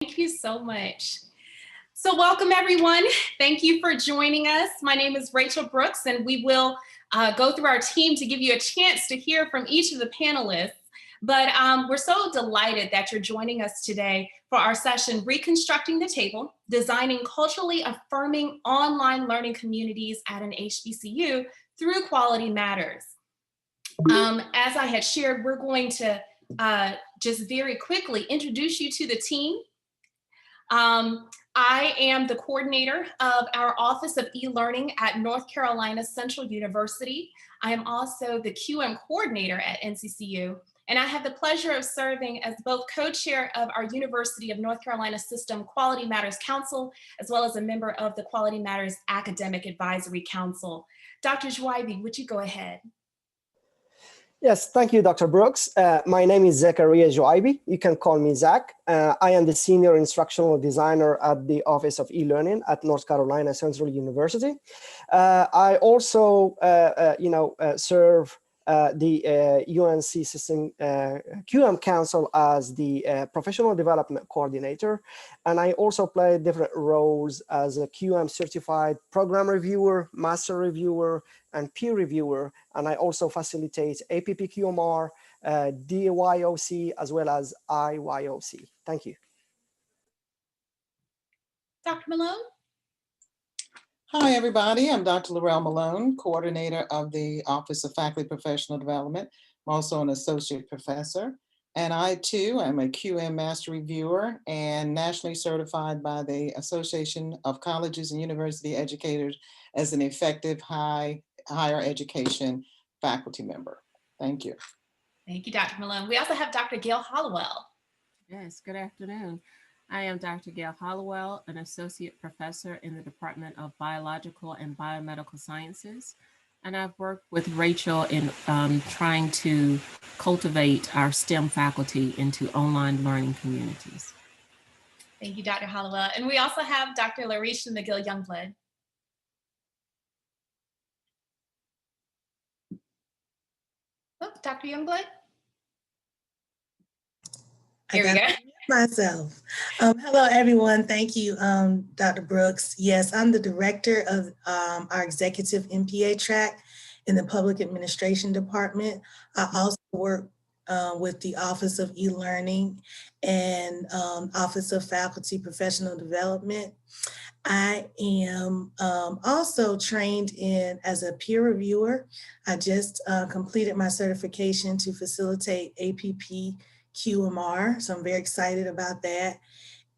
Thank you so much. So welcome everyone. Thank you for joining us. My name is Racheal Brooks, and we will go through our team to give you a chance to hear from each of the panelists. But we're so delighted that you're joining us today for our session, Reconstructing the Table, Designing Culturally Affirming Online Learning Communities at an HBCU Through Quality Matters. As I had shared, we're going to just very quickly introduce you to the team. I am the coordinator of our Office of E-Learning at North Carolina Central University. I am also the QM coordinator at NCCU, and I have the pleasure of serving as both co-chair of our University of North Carolina System Quality Matters Council, as well as a member of the Quality Matters Academic Advisory Council. Dr. Jouaibi, would you go ahead? Yes, thank you, Dr. Brooks. My name is Zakaria Jouaibi. You can call me Zach. I am the senior instructional designer at the Office of E-Learning at North Carolina Central University. I also, serve the UNC System QM Council as the Professional Development Coordinator. And I also play different roles as a QM Certified Program Reviewer, Master Reviewer, and Peer Reviewer. And I also facilitate APPQMR, DYOC, as well as IYOC. Thank you. Dr. Malone? Hi, everybody. I'm Dr. Laurell Malone, coordinator of the Office of Faculty Professional Development. I'm also an associate professor. And I, too, am a QM Master Reviewer and nationally certified by the Association of Colleges and University Educators as an effective higher education faculty member. Thank you. Thank you, Dr. Malone. We also have Dr. Gail Hollowell. Yes, good afternoon. I am Dr. Gail Hollowell, an associate professor in the Department of Biological and Biomedical Sciences. And I've worked with Racheal in trying to cultivate our STEM faculty into online learning communities. Thank you, Dr. Hollowell. And we also have Dr. Larrisha McGill-Youngblood. Oh, Dr. Youngblood? Here we go. Myself. Hello, everyone. Thank you, Dr. Brooks. Yes, I'm the director of our executive MPA track in the Public Administration Department. I also work with the Office of E-Learning and Office of Faculty Professional Development. I am also trained as a peer reviewer. I just completed my certification to facilitate APP QMR, so I'm very excited about that.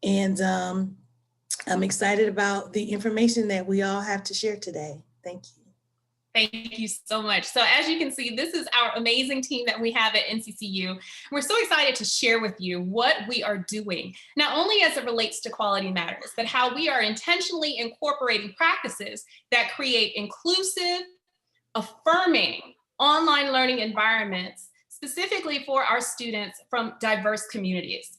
And I'm excited about the information that we all have to share today. Thank you. Thank you so much. So as you can see, this is our amazing team that we have at NCCU. We're so excited to share with you what we are doing, not only as it relates to Quality Matters, but how we are intentionally incorporating practices that create inclusive, affirming online learning environments specifically for our students from diverse communities.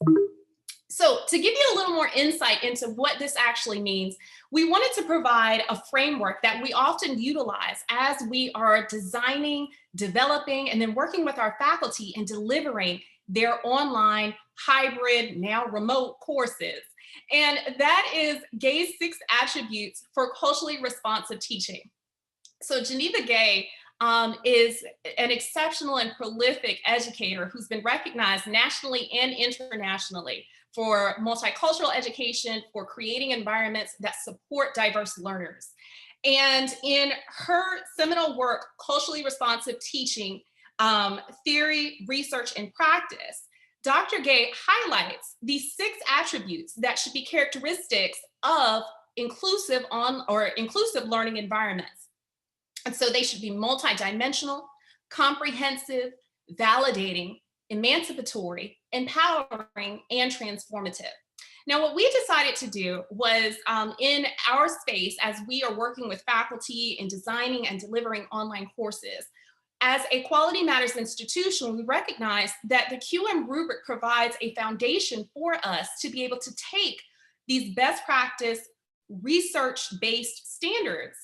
So to give you a little more insight into what this actually means, we wanted to provide a framework that we often utilize as we are designing, developing, and then working with our faculty and delivering their online, hybrid, now remote courses. And that is Gay's 6 attributes for culturally responsive teaching. So Geneva Gay is an exceptional and prolific educator who's been recognized nationally and internationally for multicultural education, for creating environments that support diverse learners. And in her seminal work, Culturally Responsive Teaching, Theory, Research, and Practice, Dr. Gay highlights these 6 attributes that should be characteristics of inclusive learning environments. And so they should be multidimensional, comprehensive, validating, emancipatory, empowering, and transformative. Now, what we decided to do was in our space, as we are working with faculty in designing and delivering online courses, as a Quality Matters institution, we recognize that the QM rubric provides a foundation for us to be able to take these best practice, research-based standards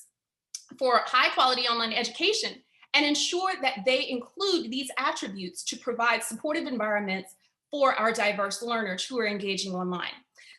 for high quality online education and ensure that they include these attributes to provide supportive environments for our diverse learners who are engaging online.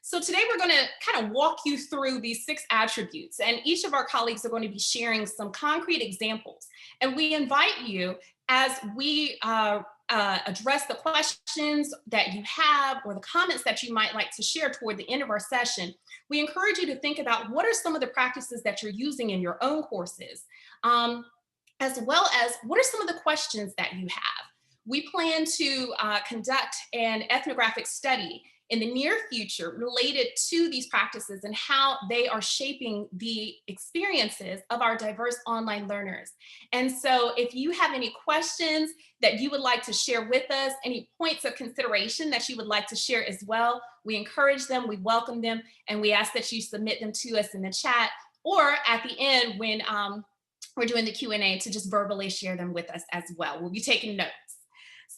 So today we're going to kind of walk you through these 6 attributes, and each of our colleagues are going to be sharing some concrete examples. And we invite you, as we address the questions that you have or the comments that you might like to share toward the end of our session, we encourage you to think about what are some of the practices that you're using in your own courses, as well as what are some of the questions that you have. We plan to conduct an ethnographic study in the near future related to these practices and how they are shaping the experiences of our diverse online learners. And so if you have any questions that you would like to share with us, any points of consideration that you would like to share as well, we encourage them, we welcome them, and we ask that you submit them to us in the chat or at the end when we're doing the Q&A to just verbally share them with us as well. We'll be taking notes.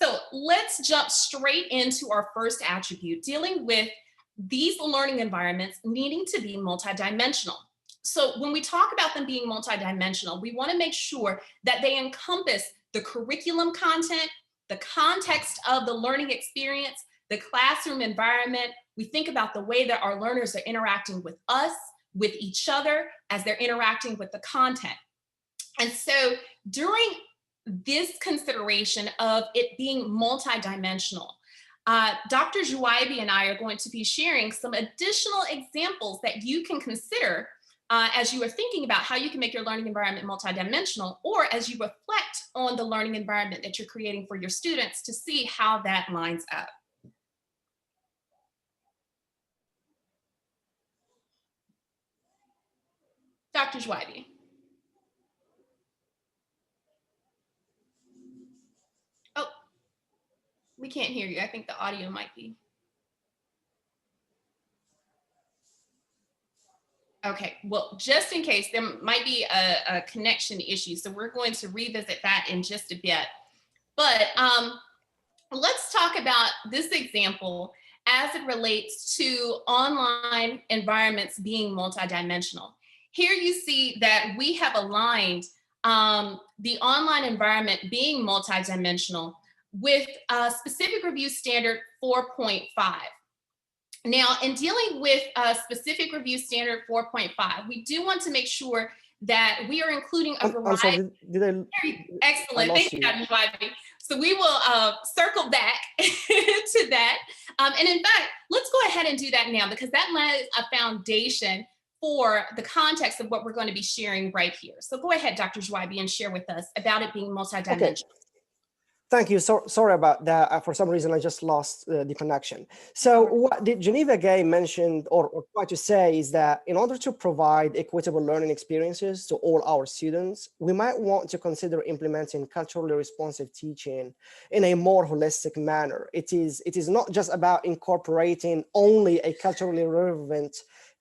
So let's jump straight into our first attribute, dealing with these learning environments needing to be multidimensional. So when we talk about them being multidimensional, we want to make sure that they encompass the curriculum content, the context of the learning experience, the classroom environment. We think about the way that our learners are interacting with us, with each other, as they're interacting with the content. And so during this consideration of it being multidimensional, Dr. Jouaibi and I are going to be sharing some additional examples that you can consider as you are thinking about how you can make your learning environment multidimensional, or as you reflect on the learning environment that you're creating for your students to see how that lines up. Dr. Jouaibi. Oh, we can't hear you. I think the audio might be. Okay, well, just in case, there might be a connection issue, so we're going to revisit that in just a bit. But let's talk about this example as it relates to online environments being multidimensional. Here you see that we have aligned the online environment being multidimensional with a specific review standard 4.5. Now, in dealing with a specific review standard 4.5, we do want to make sure that we are including a variety. I'm sorry, Excellent. Thank you, Dr. Jouaibi. So we will circle back to that. And in fact, let's go ahead and do that now, because that lays a foundation for the context of what we're going to be sharing right here. So go ahead, Dr. Jouaibi, and share with us about it being multidimensional. Okay. Thank you. Sorry about that. For some reason, I just lost the connection. So what the Geneva Gail mentioned or tried to say is that in order to provide equitable learning experiences to all our students, we might want to consider implementing culturally responsive teaching in a more holistic manner. It is not just about incorporating only a culturally relevant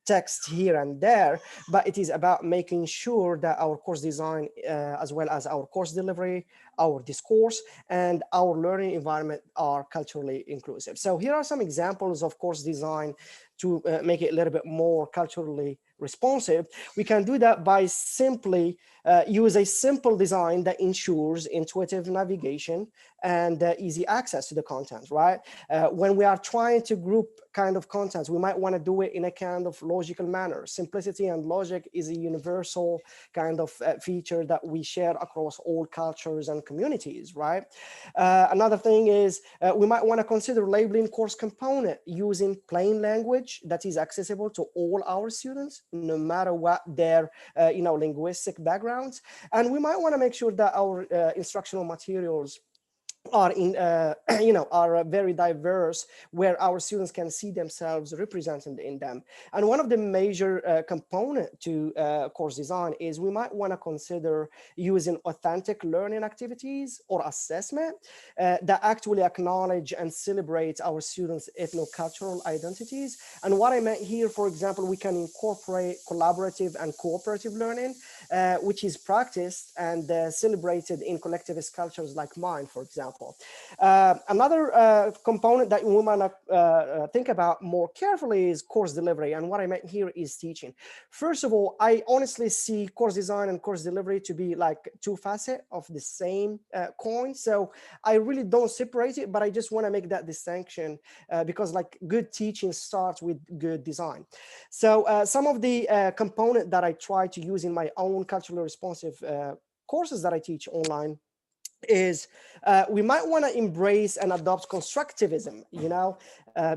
text here and there, but it is about making sure that our course design, as well as our course delivery, our discourse, and our learning environment are culturally inclusive. So here are some examples of course design to make it a little bit more culturally responsive. We can do that by simply use a simple design that ensures intuitive navigation and easy access to the content, right? When we are trying to group kind of contents, we might want to do it in a kind of logical manner. Simplicity and logic is a universal kind of feature that we share across all cultures and communities, right? Another thing is we might want to consider labeling course component using plain language that is accessible to all our students, no matter what their linguistic backgrounds. And we might want to make sure that our instructional materials are are very diverse, where our students can see themselves represented in them. And one of the major component to course design is we might want to consider using authentic learning activities or assessment that actually acknowledge and celebrate our students' ethnocultural identities. And what I meant here, for example, we can incorporate collaborative and cooperative learning which is practiced and celebrated in collectivist cultures like mine, for example. Another component that we might think about more carefully is course delivery. And what I meant here is teaching. First of all, I honestly see course design and course delivery to be like two facets of the same coin. So I really don't separate it, but I just want to make that distinction because like good teaching starts with good design. So some of the components that I try to use in my own culturally responsive courses that I teach online is we might want to embrace and adopt constructivism,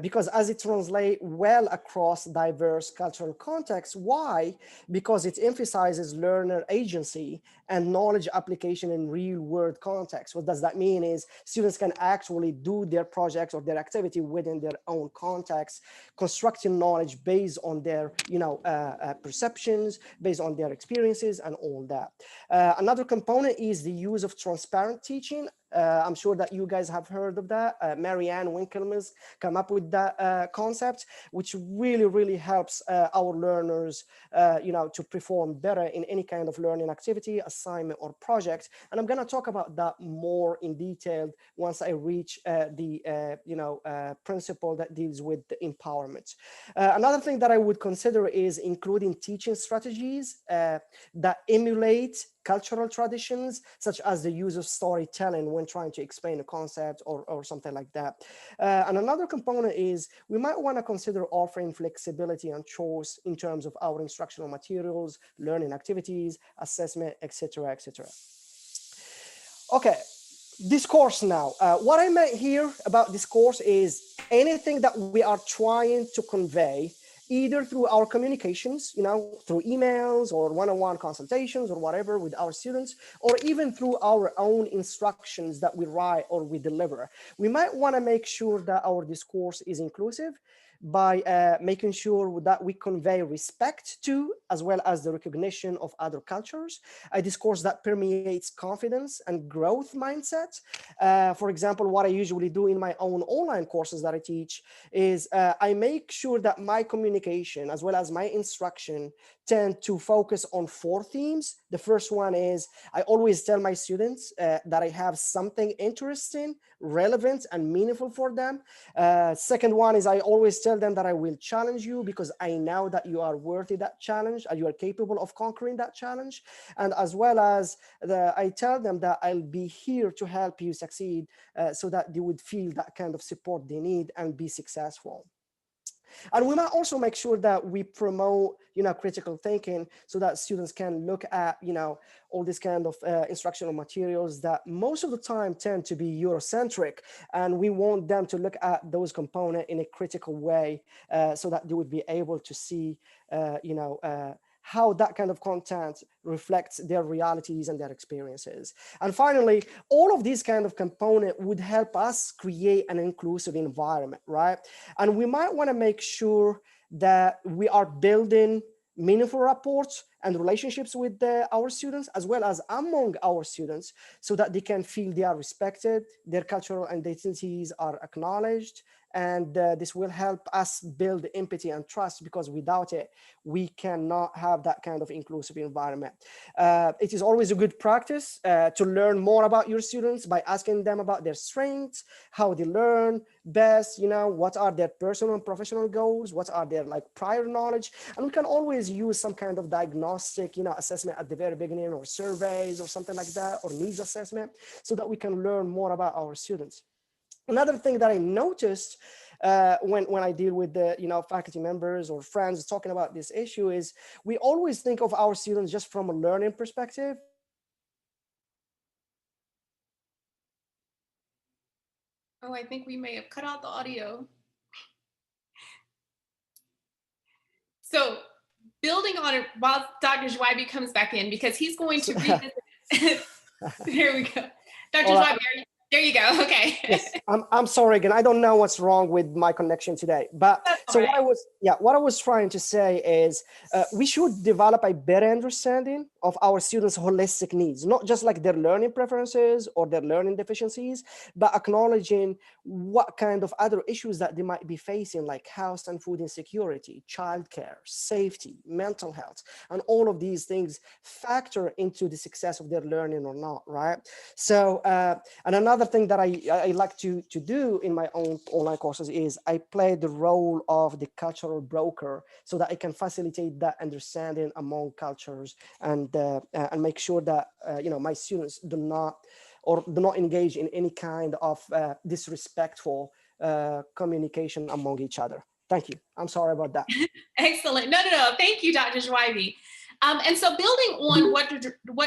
because as it translates well across diverse cultural contexts. Why? Because it emphasizes learner agency and knowledge application in real world context. What does that mean is students can actually do their projects or their activity within their own context, constructing knowledge based on their perceptions, based on their experiences and all that. Another component is the use of transparent teaching. I'm sure that you guys have heard of that. Marianne Winkelmans come up with that concept, which really, really helps our learners, to perform better in any kind of learning activity, assignment, or project. And I'm going to talk about that more in detail once I reach the principle that deals with the empowerment. Another thing that I would consider is including teaching strategies that emulate cultural traditions, such as the use of storytelling when trying to explain a concept or something like that. And another component is we might want to consider offering flexibility and choice in terms of our instructional materials, learning activities, assessment, etc., etc. Okay, discourse now. What I meant here about discourse is anything that we are trying to convey either through our communications, through emails or one-on-one consultations or whatever with our students, or even through our own instructions that we write or we deliver. We might want to make sure that our discourse is inclusive by making sure that we convey respect to, as well as the recognition of other cultures, a discourse that permeates confidence and growth mindset. For example, what I usually do in my own online courses that I teach is I make sure that my communication, as well as my instruction, tend to focus on 4 themes. The first one is I always tell my students that I have something interesting, relevant, and meaningful for them. Second one is I always tell them that I will challenge you because I know that you are worthy that challenge and you are capable of conquering that challenge. And as well as I tell them that I'll be here to help you succeed so that they would feel that kind of support they need and be successful. And we might also make sure that we promote, critical thinking so that students can look at, all this kind of instructional materials that most of the time tend to be Eurocentric. And we want them to look at those components in a critical way so that they would be able to see, how that kind of content reflects their realities and their experiences. And finally, all of these kind of components would help us create an inclusive environment, right? And we might want to make sure that we are building meaningful rapports and relationships with our students, as well as among our students, so that they can feel they are respected, their cultural identities are acknowledged, and this will help us build empathy and trust, because without it, we cannot have that kind of inclusive environment. It is always a good practice to learn more about your students by asking them about their strengths, how they learn best, what are their personal and professional goals, what are their prior knowledge. And we can always use some kind of diagnostic, assessment at the very beginning, or surveys or something like that, or needs assessment, so that we can learn more about our students. Another thing that I noticed when I deal with the faculty members or friends talking about this issue is we always think of our students just from a learning perspective. Oh, I think we may have cut out the audio. So building on it while Dr. Jouaibi comes back in, because he's going to revisit. There we go. Dr. Jouaibi, there you go. Okay. Yes, I'm sorry again. I don't know what's wrong with my connection today. But so right. What I was trying to say is we should develop a better understanding of our students' holistic needs, not just like their learning preferences or their learning deficiencies, but acknowledging what kind of other issues that they might be facing, like house and food insecurity, childcare, safety, mental health, and all of these things factor into the success of their learning or not, right? So, and another thing that I like to do in my own online courses is I play the role of the cultural broker so that I can facilitate that understanding among cultures and make sure that my students do not engage in any kind of disrespectful communication among each other. Thank you. I'm sorry about that. Excellent. No. Thank you, Dr. Jouaibi. And so building on what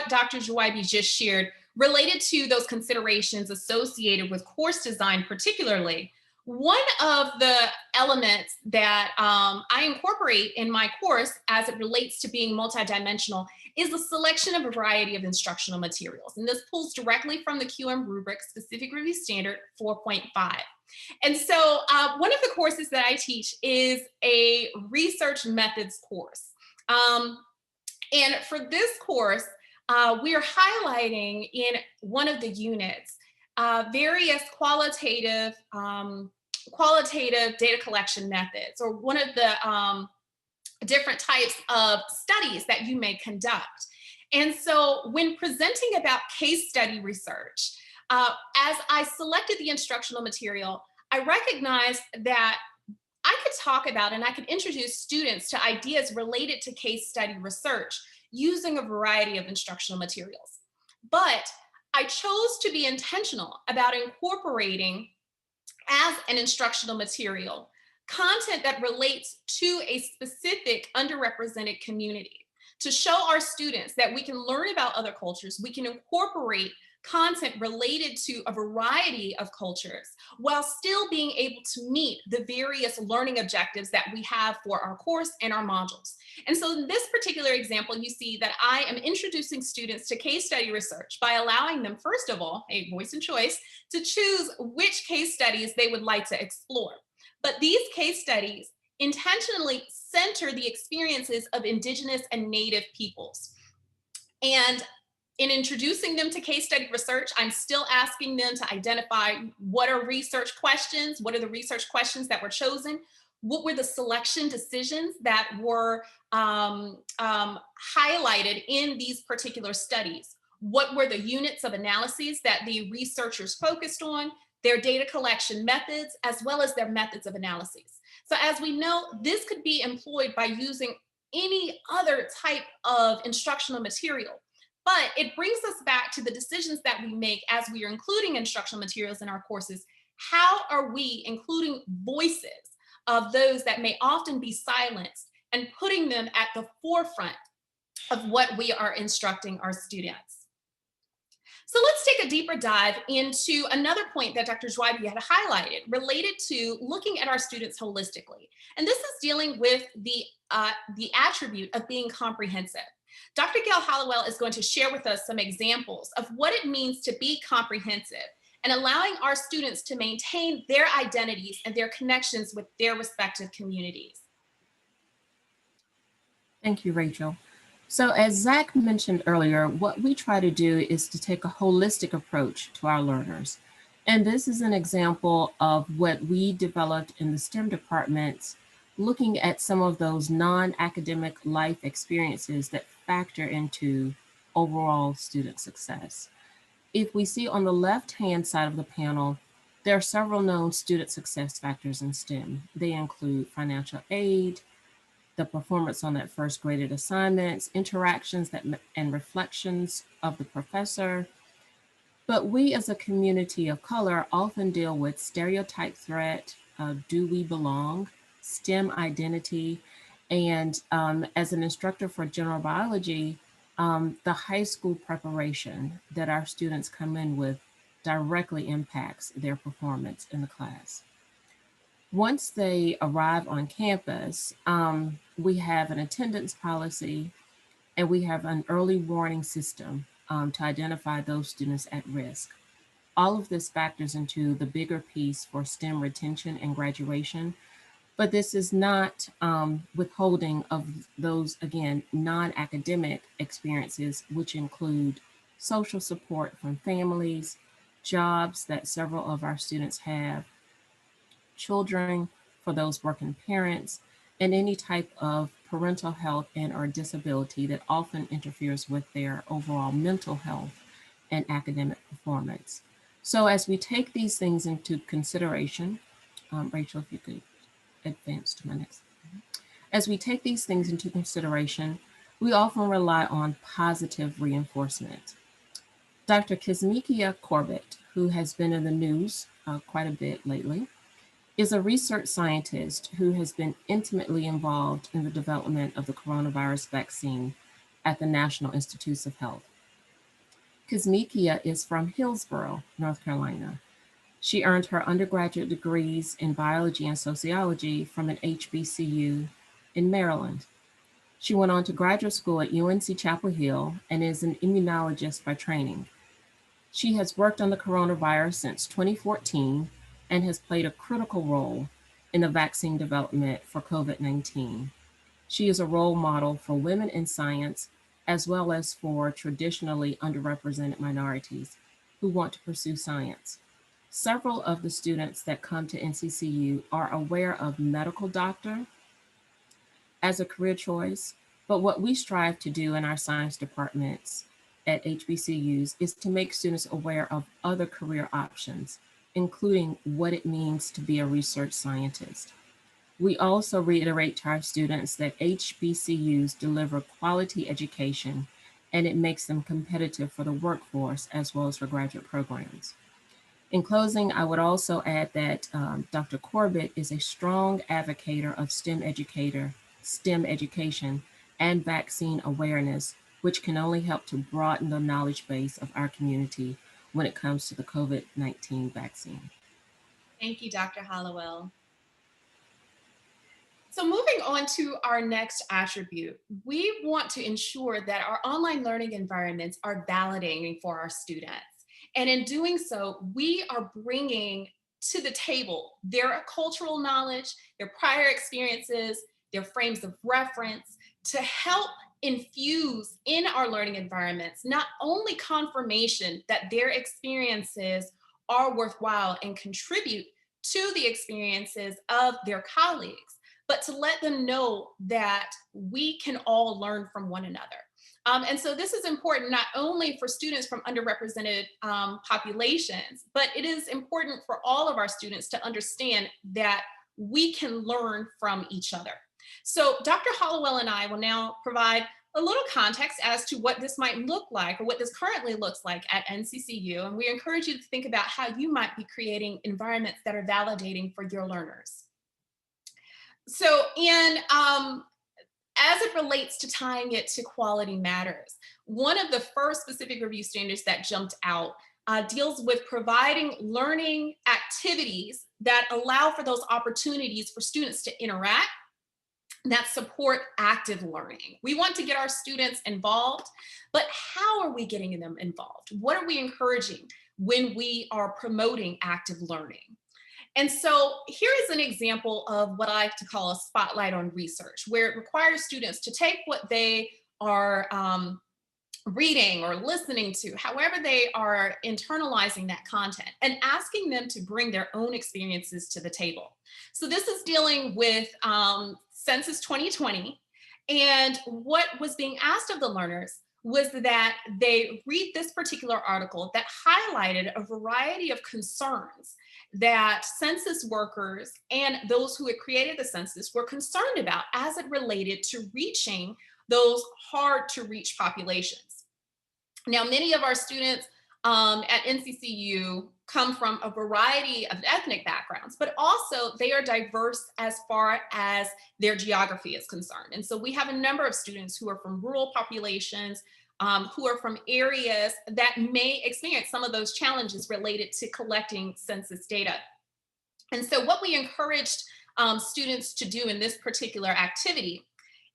Dr. Jouaibi just shared related to those considerations associated with course design particularly, one of the elements that I incorporate in my course as it relates to being multidimensional is the selection of a variety of instructional materials. And this pulls directly from the QM Rubric Specific Review Standard 4.5. And so one of the courses that I teach is a research methods course. And for this course, we are highlighting in one of the units various qualitative data collection methods, or one of the different types of studies that you may conduct. And so when presenting about case study research, as I selected the instructional material, I recognized that I could talk about and I could introduce students to ideas related to case study research using a variety of instructional materials. But I chose to be intentional about incorporating as an instructional material content that relates to a specific underrepresented community, to show our students that we can learn about other cultures, we can incorporate content related to a variety of cultures while still being able to meet the various learning objectives that we have for our course and our modules. And so in this particular example, you see that I am introducing students to case study research by allowing them, first of all, a voice and choice to choose which case studies they would like to explore. But these case studies intentionally center the experiences of Indigenous and Native peoples. And in introducing them to case study research, I'm still asking them to identify what are research questions, what are the research questions that were chosen, what were the selection decisions that were highlighted in these particular studies, what were the units of analyses that the researchers focused on, their data collection methods, as well as their methods of analyses. So as we know, this could be employed by using any other type of instructional material. But it brings us back to the decisions that we make as we are including instructional materials in our courses. How are we including voices of those that may often be silenced and putting them at the forefront of what we are instructing our students? So let's take a deeper dive into another point that Dr. Jouaibi had highlighted related to looking at our students holistically. And this is dealing with the attribute of being comprehensive. Dr. Gail Hollowell is going to share with us some examples of what it means to be comprehensive and allowing our students to maintain their identities and their connections with their respective communities. Thank you, Racheal. So as Zach mentioned earlier, what we try to do is to take a holistic approach to our learners. And this is an example of what we developed in the STEM departments, looking at some of those non-academic life experiences that factor into overall student success. If we see on the left-hand side of the panel, there are several known student success factors in STEM. They include financial aid, the performance on that first graded assignments, interactions and reflections of the professor. But we as a community of color often deal with stereotype threat, do we belong, STEM identity, and as an instructor for general biology, the high school preparation that our students come in with directly impacts their performance in the class. Once they arrive on campus, we have an attendance policy and we have an early warning system to identify those students at risk. All of this factors into the bigger piece for STEM retention and graduation. But this is not withholding of those, again, non-academic experiences, which include social support from families, jobs that several of our students have, children for those working parents, and any type of parental health and or disability that often interferes with their overall mental health and academic performance. So as we take these things into consideration, Racheal, if you could advance to my next. As we take these things into consideration, we often rely on positive reinforcement. Dr. Kizzmekia Corbett, who has been in the news quite a bit lately, is a research scientist who has been intimately involved in the development of the coronavirus vaccine at the National Institutes of Health. Kizzmekia is from Hillsborough, North Carolina. She earned her undergraduate degrees in biology and sociology from an HBCU in Maryland. She went on to graduate school at UNC Chapel Hill and is an immunologist by training. She has worked on the coronavirus since 2014 and has played a critical role in the vaccine development for COVID-19. She is a role model for women in science, as well as for traditionally underrepresented minorities who want to pursue science. Several of the students that come to NCCU are aware of medical doctor as a career choice, but what we strive to do in our science departments at HBCUs is to make students aware of other career options, including what it means to be a research scientist. We also reiterate to our students that HBCUs deliver quality education and it makes them competitive for the workforce as well as for graduate programs. In closing, I would also add that Dr. Corbett is a strong advocate of STEM education and vaccine awareness, which can only help to broaden the knowledge base of our community when it comes to the COVID-19 vaccine. Thank you, Dr. Hollowell. So moving on to our next attribute, we want to ensure that our online learning environments are validating for our students. And in doing so, we are bringing to the table their cultural knowledge, their prior experiences, their frames of reference to help infuse in our learning environments, not only confirmation that their experiences are worthwhile and contribute to the experiences of their colleagues, but to let them know that we can all learn from one another. And so this is important not only for students from underrepresented populations, but it is important for all of our students to understand that we can learn from each other. So Dr. Hollowell and I will now provide a little context as to what this might look like or what this currently looks like at NCCU. And we encourage you to think about how you might be creating environments that are validating for your learners. So as it relates to tying it to quality matters, one of the first specific review standards that jumped out deals with providing learning activities that allow for those opportunities for students to interact that support active learning. We want to get our students involved, but how are we getting them involved? What are we encouraging when we are promoting active learning? And so here is an example of what I like to call a spotlight on research, where it requires students to take what they are reading or listening to, however they are internalizing that content, and asking them to bring their own experiences to the table. So this is dealing with Census 2020, and what was being asked of the learners was that they read this particular article that highlighted a variety of concerns that census workers and those who had created the census were concerned about as it related to reaching those hard to reach populations. Now, many of our students at NCCU come from a variety of ethnic backgrounds, but also they are diverse as far as their geography is concerned. And so we have a number of students who are from rural populations, who are from areas that may experience some of those challenges related to collecting census data. And so what we encouraged students to do in this particular activity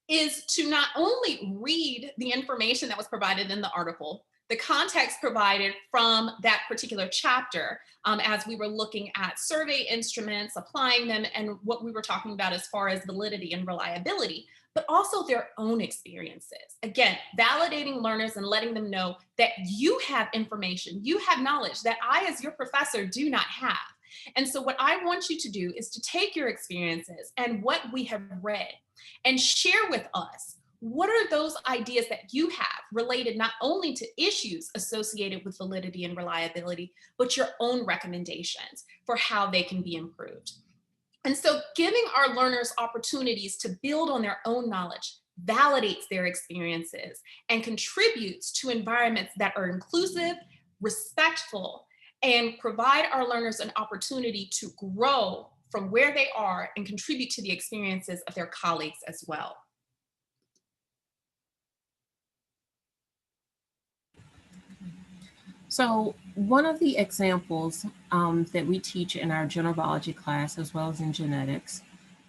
is to not only read the information that was provided in the article the context provided from that particular chapter as we were looking at survey instruments, applying them, and what we were talking about as far as validity and reliability, but also their own experiences. Again, validating learners and letting them know that you have information, you have knowledge that I, as your professor, do not have. And so what I want you to do is to take your experiences and what we have read and share with us, what are those ideas that you have related not only to issues associated with validity and reliability, but your own recommendations for how they can be improved. And so giving our learners opportunities to build on their own knowledge validates their experiences and contributes to environments that are inclusive, respectful, and provide our learners an opportunity to grow from where they are and contribute to the experiences of their colleagues as well. So one of the examples that we teach in our general biology class, as well as in genetics,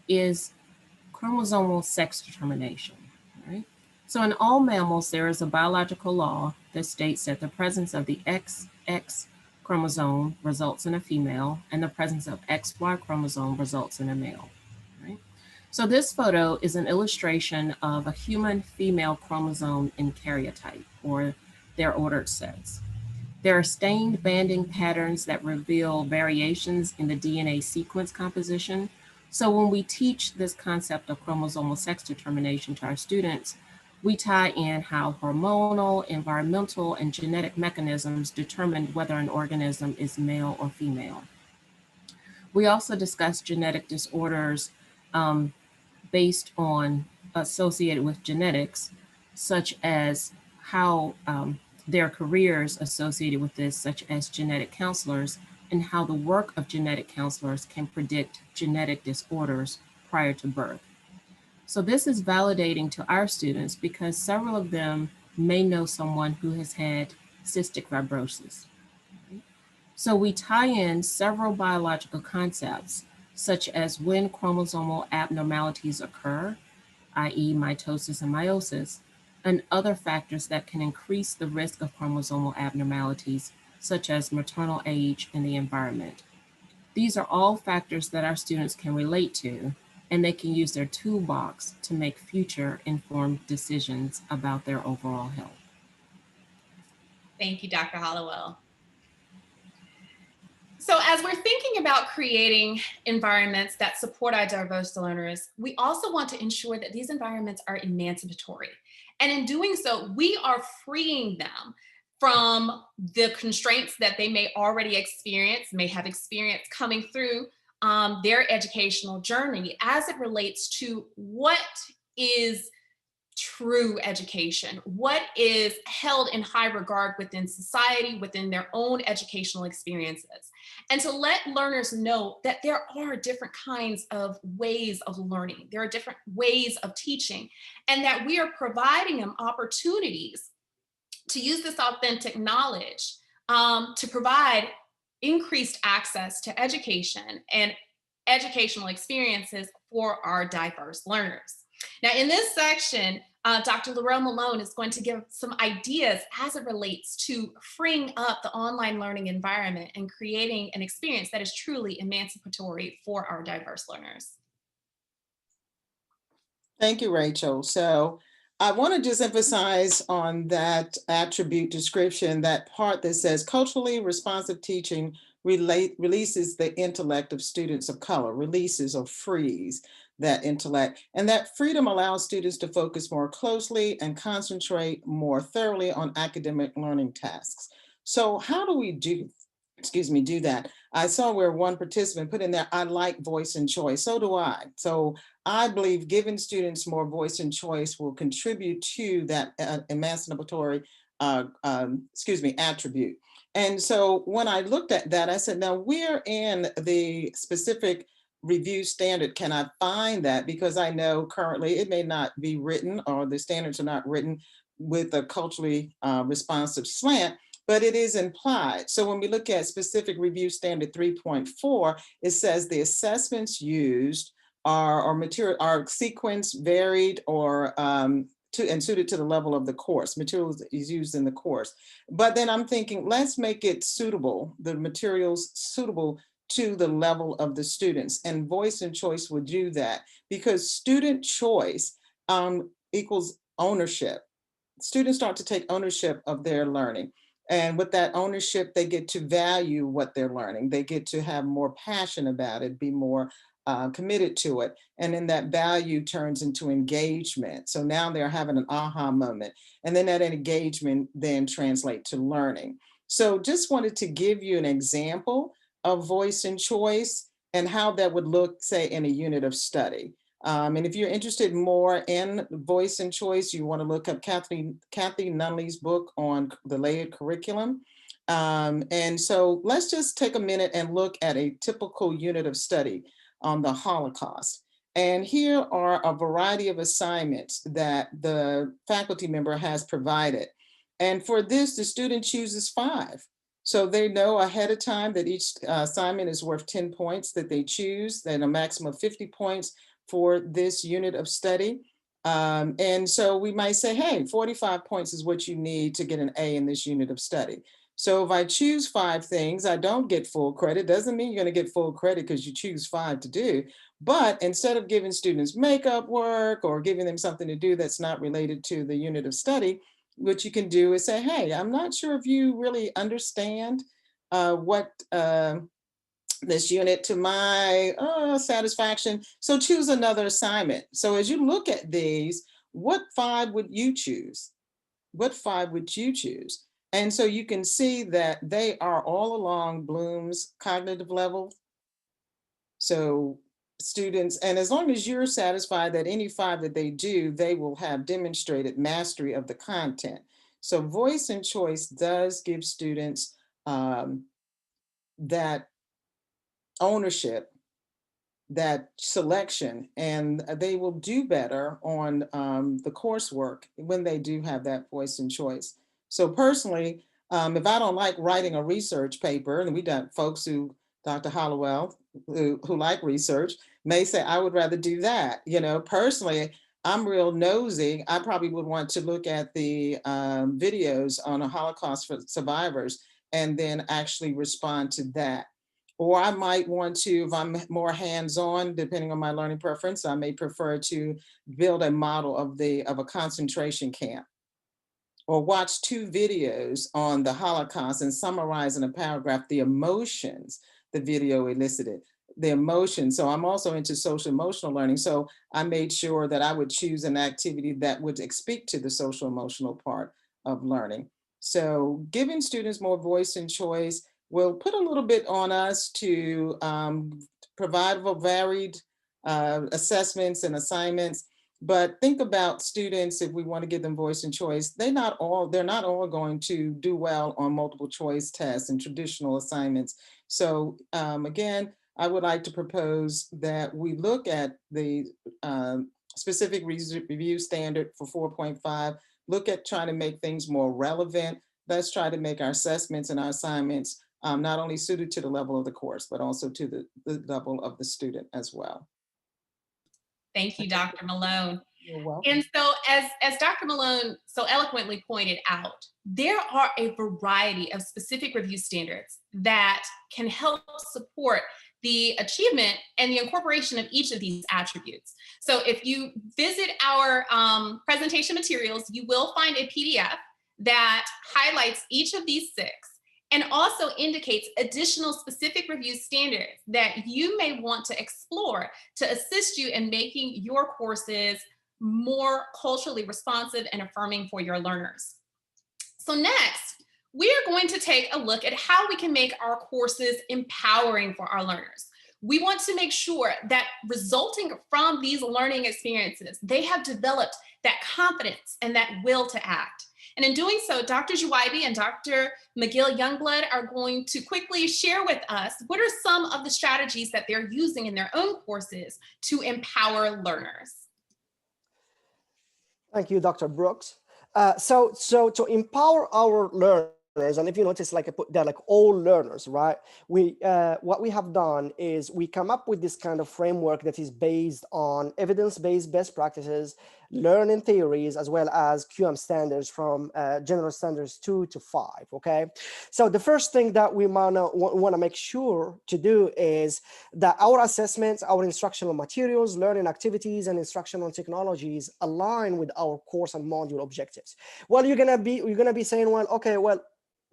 is chromosomal sex determination, right? So in all mammals, there is a biological law that states that the presence of the XX chromosome results in a female, and the presence of XY chromosome results in a male, right? So this photo is an illustration of a human female chromosome in karyotype, or their ordered sets. There are stained banding patterns that reveal variations in the DNA sequence composition. So when we teach this concept of chromosomal sex determination to our students, we tie in how hormonal, environmental, and genetic mechanisms determine whether an organism is male or female. We also discuss genetic disorders based on associated with genetics, such as how their careers associated with this, such as genetic counselors, and how the work of genetic counselors can predict genetic disorders prior to birth. So this is validating to our students because several of them may know someone who has had cystic fibrosis. So we tie in several biological concepts, such as when chromosomal abnormalities occur, i.e. mitosis and meiosis, and other factors that can increase the risk of chromosomal abnormalities, such as maternal age and the environment. These are all factors that our students can relate to, and they can use their toolbox to make future informed decisions about their overall health. Thank you, Dr. Hollowell. So as we're thinking about creating environments that support our diverse learners, we also want to ensure that these environments are emancipatory. And in doing so, we are freeing them from the constraints that they may already experience, may have experienced coming through their educational journey as it relates to what is true education, what is held in high regard within society, within their own educational experiences, and to let learners know that there are different kinds of ways of learning, there are different ways of teaching, and that we are providing them opportunities to use this authentic knowledge to provide increased access to education and educational experiences for our diverse learners. Now, in this section, Dr. Laurell Malone is going to give some ideas as it relates to freeing up the online learning environment and creating an experience that is truly emancipatory for our diverse learners. Thank you, Racheal. So I want to just emphasize on that attribute description, that part that says culturally responsive teaching releases the intellect of students of color, releases or frees that intellect. And that freedom allows students to focus more closely and concentrate more thoroughly on academic learning tasks. So how do we do that? I saw where one participant put in there, I like voice and choice. So do I. So I believe giving students more voice and choice will contribute to that emancipatory attribute. And so when I looked at that, I said, now where in the specific review standard can I find that? Because I know currently it may not be written, or the standards are not written with a culturally responsive slant, but it is implied. So when we look at specific review standard 3.4, it says the assessments used are sequenced, varied, or and suited to the level of the course. Materials is used in the course. But then I'm thinking, let's make it suitable, the materials suitable to the level of the students. And voice and choice would do that, because student choice equals ownership. Students start to take ownership of their learning. And with that ownership, they get to value what they're learning. They get to have more passion about it, be more committed to it. And then that value turns into engagement. So now they're having an aha moment. And then that engagement then translates to learning. So just wanted to give you an example of voice and choice and how that would look, say, in a unit of study. And if you're interested more in voice and choice, you want to look up Kathy Nunley's book on the layered curriculum. And so let's just take a minute and look at a typical unit of study on the Holocaust. And here are a variety of assignments that the faculty member has provided. And for this, the student chooses 5. So they know ahead of time that each assignment is worth 10 points that they choose, then a maximum of 50 points for this unit of study. And so we might say, hey, 45 points is what you need to get an A in this unit of study. So if I choose 5 things, I don't get full credit. Doesn't mean you're going to get full credit because you choose 5 to do. But instead of giving students makeup work or giving them something to do that's not related to the unit of study, what you can do is say, hey, I'm not sure if you really understand what this unit to my satisfaction. So choose another assignment. So as you look at these, what 5 would you choose? What 5 would you choose? And so you can see that they are all along Bloom's cognitive level. So students, and as long as you're satisfied that any 5 that they do, they will have demonstrated mastery of the content. So voice and choice does give students that ownership, that selection, and they will do better on the coursework when they do have that voice and choice. So personally, if I don't like writing a research paper, and we got folks who, Dr. Hollowell, who like research, may say, I would rather do that. You know, personally, I'm real nosy. I probably would want to look at the videos on the Holocaust for survivors and then actually respond to that. Or I might want to, if I'm more hands-on, depending on my learning preference, I may prefer to build a model of a concentration camp, or watch 2 videos on the Holocaust and summarize in a paragraph the emotions the video elicited, the emotions. So I'm also into social emotional learning. So I made sure that I would choose an activity that would speak to the social emotional part of learning. So giving students more voice and choice will put a little bit on us to provide varied assessments and assignments. But think about students, if we want to give them voice and choice, they're not all going to do well on multiple choice tests and traditional assignments. So again, I would like to propose that we look at the specific review standard for 4.5, look at trying to make things more relevant. Let's try to make our assessments and our assignments not only suited to the level of the course, but also to the level of the student as well. Thank you, Dr. Malone. You're welcome. And so as Dr. Malone so eloquently pointed out, there are a variety of specific review standards that can help support the achievement and the incorporation of each of these attributes. So if you visit our presentation materials, you will find a PDF that highlights each of these 6 and also indicates additional specific review standards that you may want to explore to assist you in making your courses more culturally responsive and affirming for your learners. So next, we are going to take a look at how we can make our courses empowering for our learners. We want to make sure that resulting from these learning experiences, they have developed that confidence and that will to act. And in doing so, Dr. Jouaibi and Dr. McGill-Youngblood are going to quickly share with us what are some of the strategies that they're using in their own courses to empower learners. Thank you, Dr. Brooks. So to empower our learners, and if you notice, like I put there, like all learners, right? What we have done is we come up with this kind of framework that is based on evidence-based best practices, learning theories, as well as QM standards from general standards 2 to 5, okay? So the first thing that we want to make sure to do is that our assessments, our instructional materials, learning activities, and instructional technologies align with our course and module objectives. Well, you're gonna be saying, well, okay, well,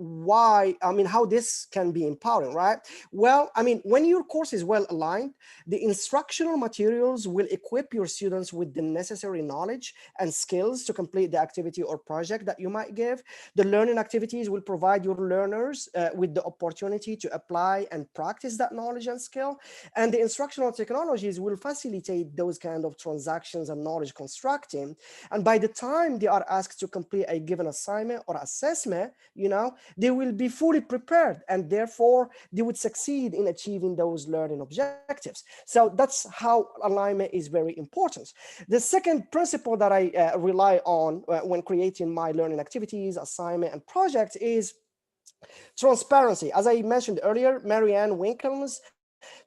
why, I mean, how this can be empowering, right? Well, I mean, when your course is well aligned, the instructional materials will equip your students with the necessary knowledge and skills to complete the activity or project that you might give. The learning activities will provide your learners with the opportunity to apply and practice that knowledge and skill. And the instructional technologies will facilitate those kind of transactions and knowledge constructing. And by the time they are asked to complete a given assignment or assessment, you know, they will be fully prepared, and therefore they would succeed in achieving those learning objectives. So that's how alignment is very important. The second principle that I rely on when creating my learning activities, assignment, and project is transparency. As I mentioned earlier, Marianne Winkle's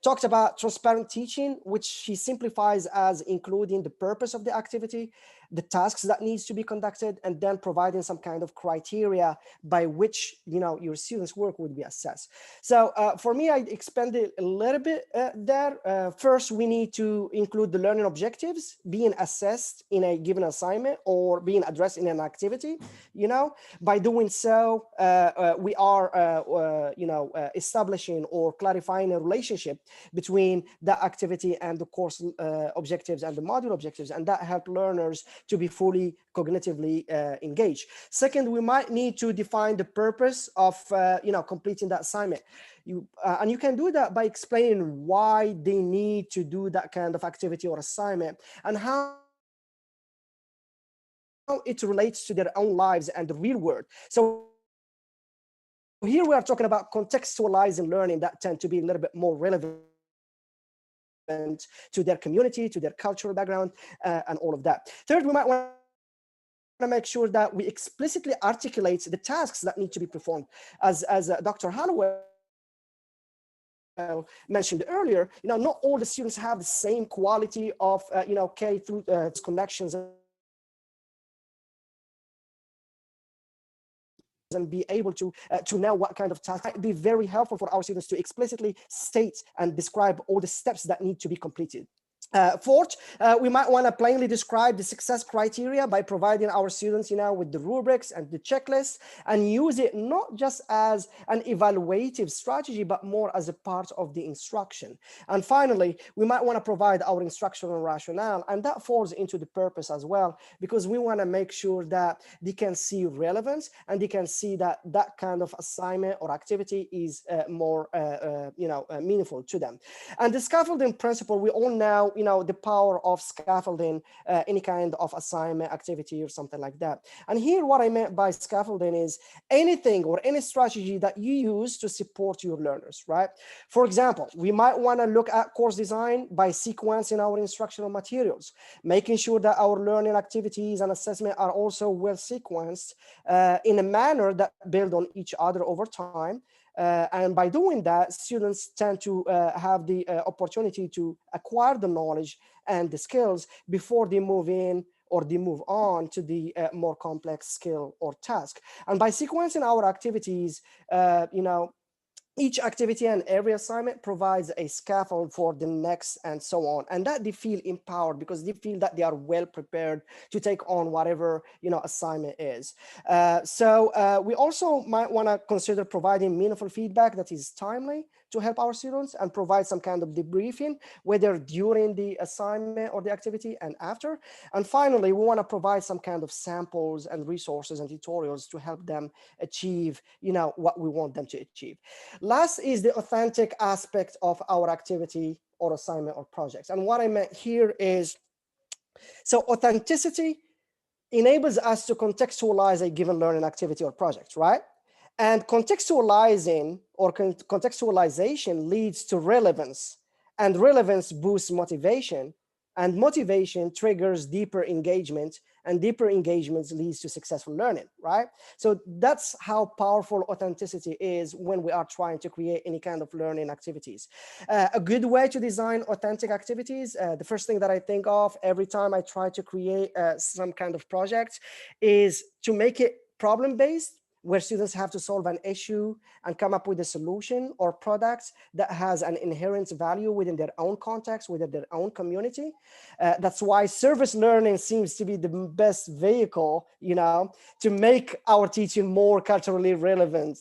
talked about transparent teaching, which she simplifies as including the purpose of the activity, the tasks that needs to be conducted, and then providing some kind of criteria by which, you know, your students' work would be assessed. So for me, I expanded a little bit there. First, we need to include the learning objectives being assessed in a given assignment or being addressed in an activity. You know, by doing so, we are, establishing or clarifying a relationship between the activity and the course objectives and the module objectives, and that help learners to be fully cognitively engaged. Second, we might need to define the purpose of completing that assignment. And you can do that by explaining why they need to do that kind of activity or assignment and how it relates to their own lives and the real world. So here we are talking about contextualizing learning that tend to be a little bit more relevant to their community, to their cultural background, and all of that. Third, we might want to make sure that we explicitly articulate the tasks that need to be performed. As Dr. Hollowell mentioned earlier, not all the students have the same quality of, K through connections and be able to know what kind of task. It might be very helpful for our students to explicitly state and describe all the steps that need to be completed. Fourth, we might want to plainly describe the success criteria by providing our students, with the rubrics and the checklist, and use it not just as an evaluative strategy, but more as a part of the instruction. And finally, we might want to provide our instructional rationale, and that falls into the purpose as well, because we want to make sure that they can see relevance and they can see that that kind of assignment or activity is more, meaningful to them. And the scaffolding principle, we all know, the power of scaffolding any kind of assignment, activity, or something like that. And here, what I meant by scaffolding is anything or any strategy that you use to support your learners, right? For example, we might want to look at course design by sequencing our instructional materials, making sure that our learning activities and assessment are also well sequenced in a manner that build on each other over time. And by doing that, students tend to have the opportunity to acquire the knowledge and the skills before they move in or they move on to the more complex skill or task. And by sequencing our activities, each activity and every assignment provides a scaffold for the next and so on. And that they feel empowered because they feel that they are well prepared to take on whatever, assignment is. So we also might want to consider providing meaningful feedback that is timely to help our students and provide some kind of debriefing, whether during the assignment or the activity and after. And finally, we want to provide some kind of samples and resources and tutorials to help them achieve, what we want them to achieve. Last is the authentic aspect of our activity or assignment or projects. And what I meant here is, so authenticity enables us to contextualize a given learning activity or project, right? And contextualizing or contextualization leads to relevance, and relevance boosts motivation, And motivation triggers deeper engagement, and deeper engagement leads to successful learning, right? So that's how powerful authenticity is when we are trying to create any kind of learning activities. A good way to design authentic activities, the first thing that I think of every time I try to create some kind of project is to make it problem-based, where students have to solve an issue and come up with a solution or product that has an inherent value within their own context, within their own community. That's why service learning seems to be the best vehicle, you know, to make our teaching more culturally relevant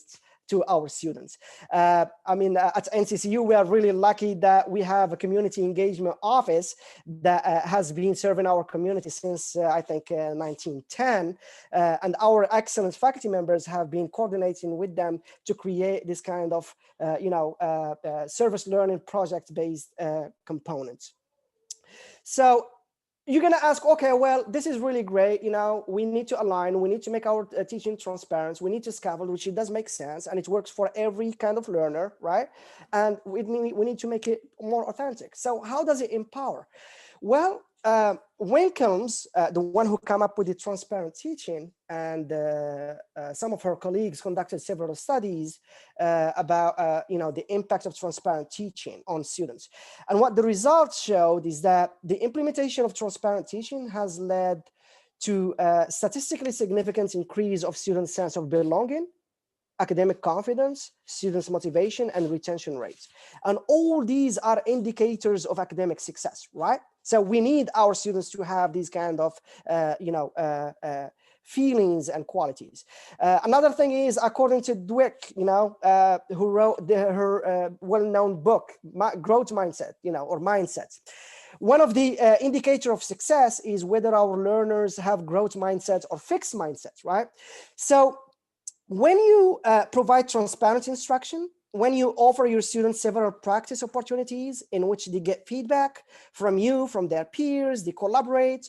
to our students. I mean, at NCCU, we are really lucky that we have a community engagement office that has been serving our community since, I think, 1910. And our excellent faculty members have been coordinating with them to create this kind of, service learning project-based components. So you're going to ask, okay, well, this is really great. You know, we need to align, we need to make our teaching transparent, we need to scaffold, which it does make sense, and it works for every kind of learner, right? And we need to make it more authentic. So how does it empower? Well, when comes the one who came up with the transparent teaching, and some of her colleagues conducted several studies about the impact of transparent teaching on students. And what the results showed is that the implementation of transparent teaching has led to a statistically significant increase of students' sense of belonging, academic confidence, students' motivation, and retention rates. And all these are indicators of academic success, right? So we need our students to have these kind of, feelings and qualities. Another thing is, according to Dweck, who wrote her well-known book, Growth Mindset, or Mindset. One of the indicator of success is whether our learners have growth mindsets or fixed mindsets, right? So when you provide transparent instruction, when you offer your students several practice opportunities in which they get feedback from you, from their peers, they collaborate,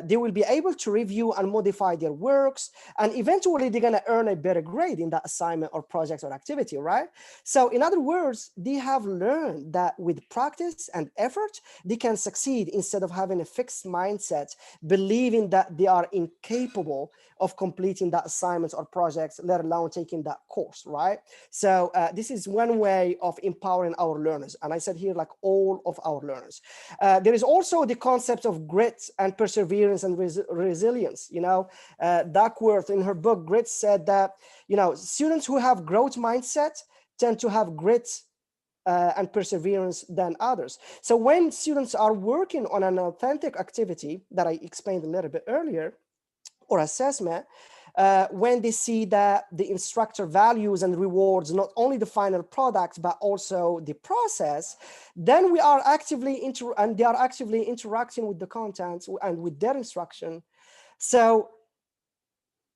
they will be able to review and modify their works, and eventually they're going to earn a better grade in that assignment or project or activity, right? So in other words, they have learned that with practice and effort, they can succeed instead of having a fixed mindset, believing that they are incapable of completing that assignments or projects, let alone taking that course, right? So this is one way of empowering our learners. And I said here, like all of our learners. There is also the concept of grit and perseverance and resilience. Duckworth in her book, Grit, said that, students who have growth mindset tend to have grit and perseverance than others. So when students are working on an authentic activity that I explained a little bit earlier, or assessment, when they see that the instructor values and rewards not only the final product, but also the process, then we are they are actively interacting with the content and with their instruction. So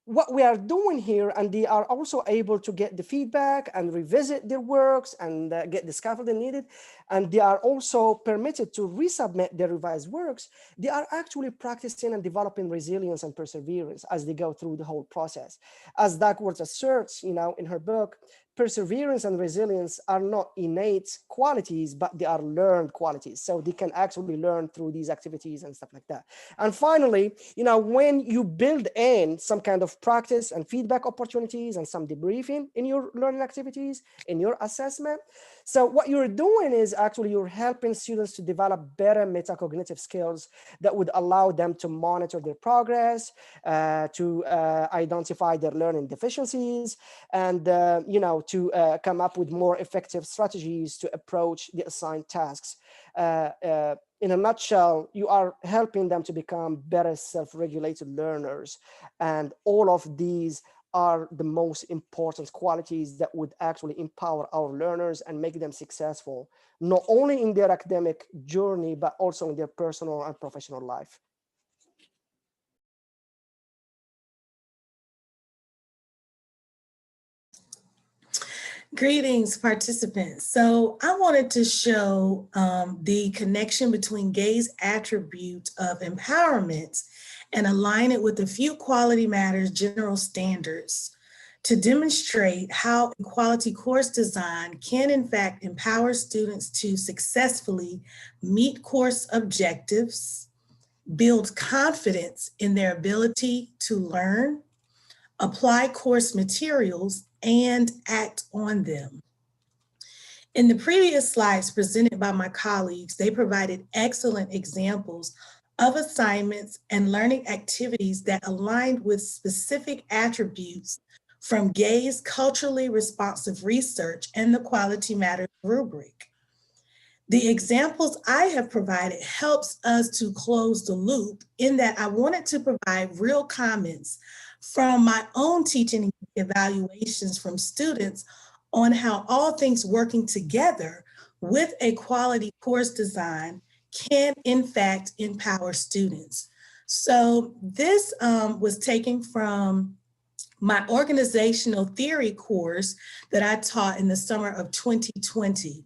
what we are doing here, and they are also able to get the feedback and revisit their works and get the scaffolding needed, and they are also permitted to resubmit their revised works, they are actually practicing and developing resilience and perseverance as they go through the whole process. As Duckworth asserts, in her book, perseverance and resilience are not innate qualities, but they are learned qualities. So they can actually learn through these activities and stuff like that. And finally, when you build in some kind of practice and feedback opportunities and some debriefing in your learning activities, in your assessment, so what you're doing is actually you're helping students to develop better metacognitive skills that would allow them to monitor their progress, to identify their learning deficiencies, and to come up with more effective strategies to approach the assigned tasks. In a nutshell, you are helping them to become better self-regulated learners. And all of these are the most important qualities that would actually empower our learners and make them successful, not only in their academic journey, but also in their personal and professional life. Greetings, participants. So I wanted to show the connection between Gay's attribute of empowerment and align it with a few quality matters general standards to demonstrate how quality course design can in fact empower students to successfully meet course objectives, build confidence in their ability to learn, apply course materials, and act on them. In the previous slides presented by my colleagues, they provided excellent examples of assignments and learning activities that aligned with specific attributes from Gay's culturally responsive research and the Quality Matters rubric. The examples I have provided helps us to close the loop in that I wanted to provide real comments from my own teaching evaluations from students on how all things working together with a quality course design can in fact empower students. So this was taken from my organizational theory course that I taught in the summer of 2020.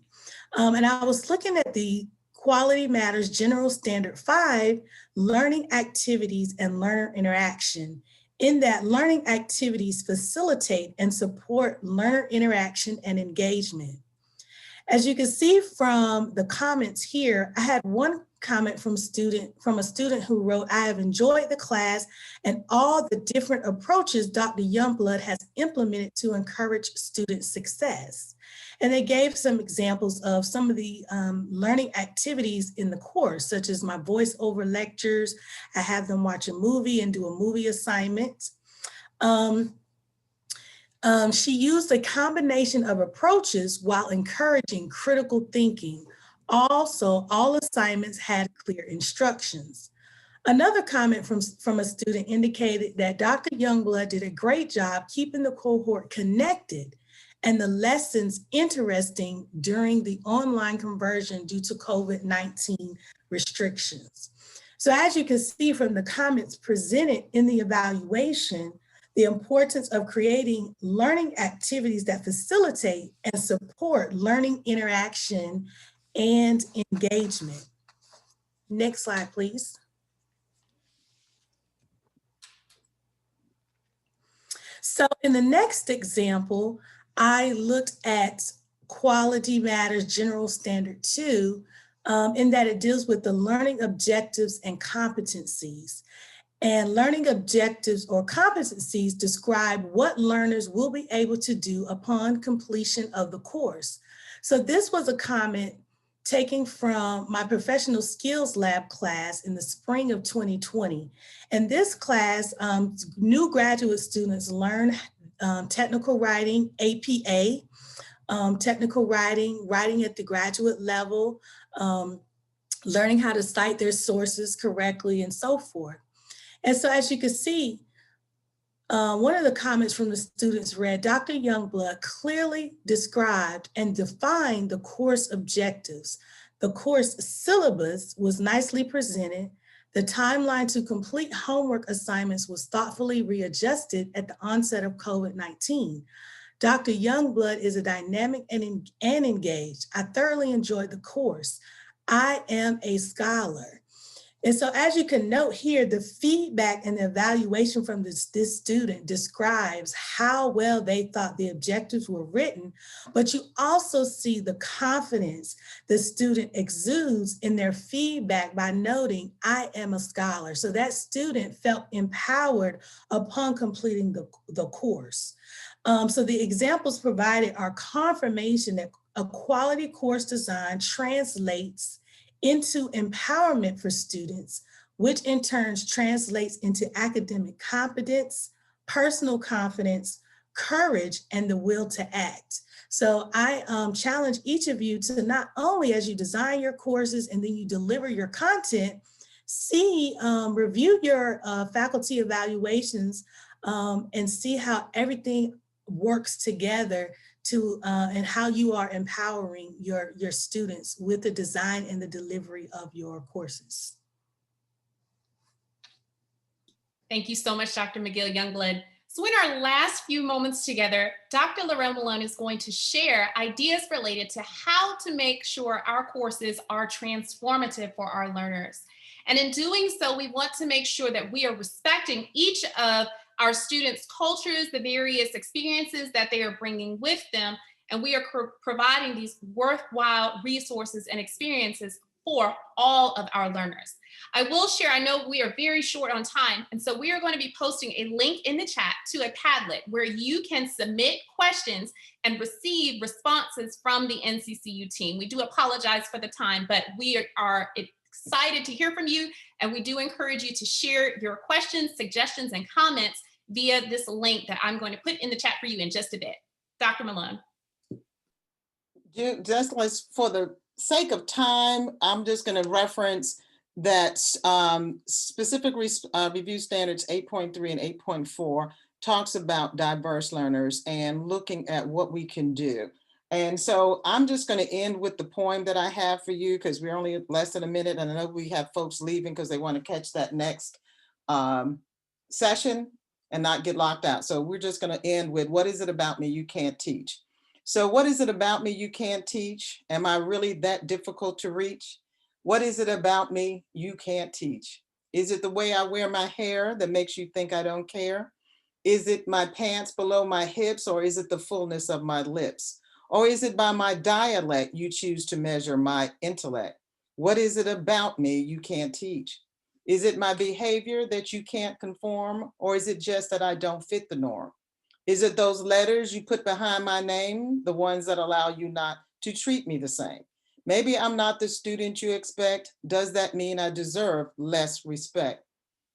And I was looking at the Quality Matters General Standard 5, learning activities and learner interaction. In that, learning activities facilitate and support learner interaction and engagement. As you can see from the comments here, I had one comment from a student who wrote, "I have enjoyed the class and all the different approaches Dr. Youngblood has implemented to encourage student success." And they gave some examples of some of the learning activities in the course, such as my voiceover lectures. I have them watch a movie and do a movie assignment. She used a combination of approaches while encouraging critical thinking. Also, all assignments had clear instructions. Another comment from a student indicated that Dr. Youngblood did a great job keeping the cohort connected and the lessons interesting during the online conversion due to COVID-19 restrictions. So as you can see from the comments presented in the evaluation, the importance of creating learning activities that facilitate and support learning interaction and engagement. Next slide, please. So in the next example, I looked at Quality Matters General Standard 2 in that it deals with the learning objectives and competencies. And learning objectives or competencies describe what learners will be able to do upon completion of the course. So this was a comment taken from my professional skills lab class in the spring of 2020. And this class, new graduate students learn technical writing, APA, technical writing, writing at the graduate level, learning how to cite their sources correctly and so forth. And so as you can see, one of the comments from the students read, Dr. Youngblood clearly described and defined the course objectives. The course syllabus was nicely presented. The timeline to complete homework assignments was thoughtfully readjusted at the onset of COVID-19. Dr. Youngblood is a dynamic and engaged. I thoroughly enjoyed the course. I am a scholar. And so as you can note here, the feedback and the evaluation from this student describes how well they thought the objectives were written, but you also see the confidence the student exudes in their feedback by noting, I am a scholar. So that student felt empowered upon completing the course. So the examples provided are confirmation that a quality course design translates into empowerment for students, which in turn translates into academic competence, personal confidence, courage, and the will to act. So I challenge each of you to not only as you design your courses and then you deliver your content, review your faculty evaluations and see how everything works together to and how you are empowering your students with the design and the delivery of your courses. Thank you so much, Dr. McGill-Youngblood. So in our last few moments together, Dr. Laurell Malone is going to share ideas related to how to make sure our courses are transformative for our learners. And in doing so, we want to make sure that we are respecting each of our students' cultures, the various experiences that they are bringing with them, and we are providing these worthwhile resources and experiences for all of our learners. I will share, I know we are very short on time, and so we are going to be posting a link in the chat to a Padlet where you can submit questions and receive responses from the NCCU team. We do apologize for the time, but we are excited to hear from you, and we do encourage you to share your questions, suggestions, and comments via this link that I'm going to put in the chat for you in just a bit. Dr. Malone. Just for the sake of time, I'm just going to reference that specific review standards 8.3 and 8.4 talks about diverse learners and looking at what we can do. And so I'm just going to end with the poem that I have for you, because we're only less than a minute, and I know we have folks leaving because they want to catch that next session and not get locked out. So we're just going to end with, what is it about me you can't teach? So what is it about me you can't teach? Am I really that difficult to reach? What is it about me you can't teach? Is it the way I wear my hair that makes you think I don't care? Is it my pants below my hips, or is it the fullness of my lips? Or is it by my dialect you choose to measure my intellect? What is it about me you can't teach? Is it my behavior that you can't conform, or is it just that I don't fit the norm? Is it those letters you put behind my name, the ones that allow you not to treat me the same? Maybe I'm not the student you expect. Does that mean I deserve less respect?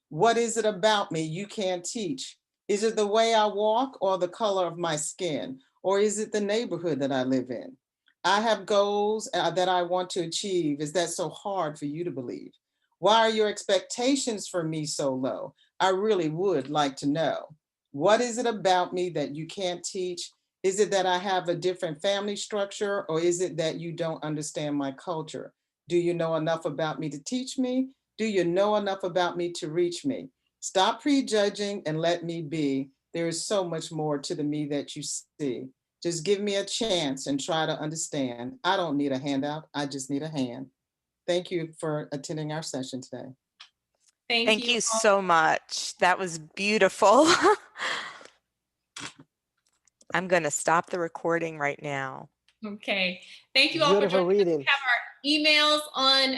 What is it about me you can't teach? Is it the way I walk, or the color of my skin? Or is it the neighborhood that I live in? I have goals that I want to achieve. Is that so hard for you to believe? Why are your expectations for me so low? I really would like to know. What is it about me that you can't teach? Is it that I have a different family structure, or is it that you don't understand my culture? Do you know enough about me to teach me? Do you know enough about me to reach me? Stop prejudging and let me be. There is so much more to the me that you see. Just give me a chance and try to understand. I don't need a handout. I just need a hand. Thank you for attending our session today. Thank you so much. That was beautiful. I'm going to stop the recording right now. Okay. Thank you all for Beautiful joining us. reading. We have our emails on